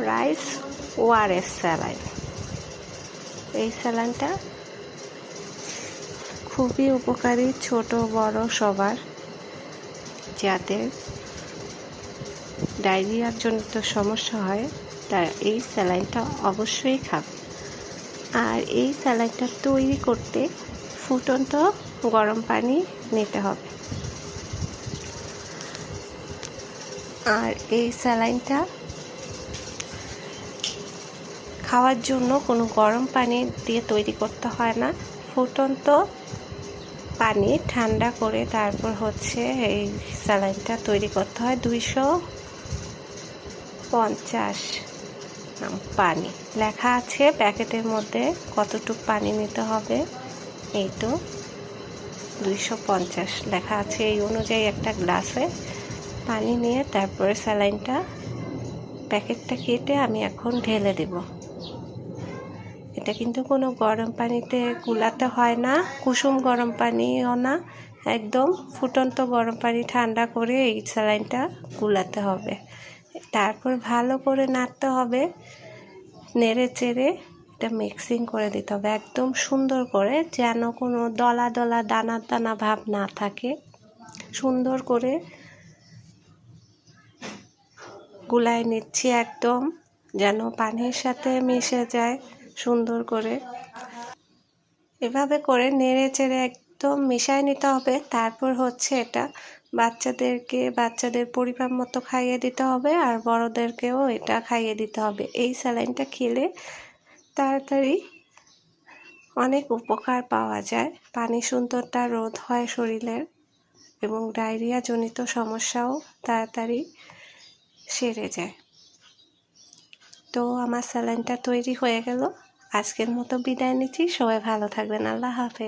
Rice ORS saline. এই স্যালাইনটা খুবই উপকারী, ছোট বড় সবার, যাদের ডায়রিয়ার জনিত সমস্যা হয় তারা এই স্যালাইনটা অবশ্যই খাবে। আর এই স্যালাইনটা তৈরি করতে ফুটন্ত গরম পানি নিতে হবে। আর এই স্যালাইনটা খাওয়ার জন্য কোনো গরম পানি দিয়ে তৈরি করতে হয় না। ফুটন্ত পানি ঠান্ডা করে তারপর এই স্যালাইনটা তৈরি করতে হয়। 250 পানি লেখা আছে প্যাকেটের মধ্যে কতটুকু পানি নিতে হবে। এই তো 250 লেখা আছে। এই অনুযায়ী একটা গ্লাসে পানি নিয়ে তারপরে স্যালাইনটা প্যাকেটটা কেটে আমি এখন ঢেলে দেব। এটা কিন্তু কোনো গরম পানিতে গুলাতে হয় না, কুসুম গরম পানিও না, একদম ফুটন্ত গরম পানি ঠান্ডা করে এই স্যালাইনটা গুলাতে হবে। তারপর ভালো করে নাড়তে হবে, নেড়ে চেড়ে এটা মিক্সিং করে দিতে হবে একদম সুন্দর করে, যেন কোনো দলা দলা দানা দানা ভাব না থাকে। সুন্দর করে গুলায় নিচ্ছি একদম, যেন পানির সাথে মিশে যায় সুন্দর করে। এভাবে করে নেড়ে চেড়ে একদম মিশিয়ে নিতে হবে। তারপর এটা বাচ্চাদের পরিমাণ মতো খাইয়ে দিতে হবে, আর বড়দেরকেও এটা খাইয়ে দিতে হবে। এই স্যালাইনটা খেলে তাড়াতাড়ি অনেক উপকার পাওয়া যায়। পানি শূন্যতা রোধ হয় শরীরের, এবং ডায়রিয়া জনিত সমস্যাও তাড়াতাড়ি সেরে যায়। তো আমার স্যালাইনটা তৈরি হয়ে গেল। আজকের মতো বিদায় নিচ্ছি। সবাই ভালো থাকবেন। আল্লাহ হাফেজ।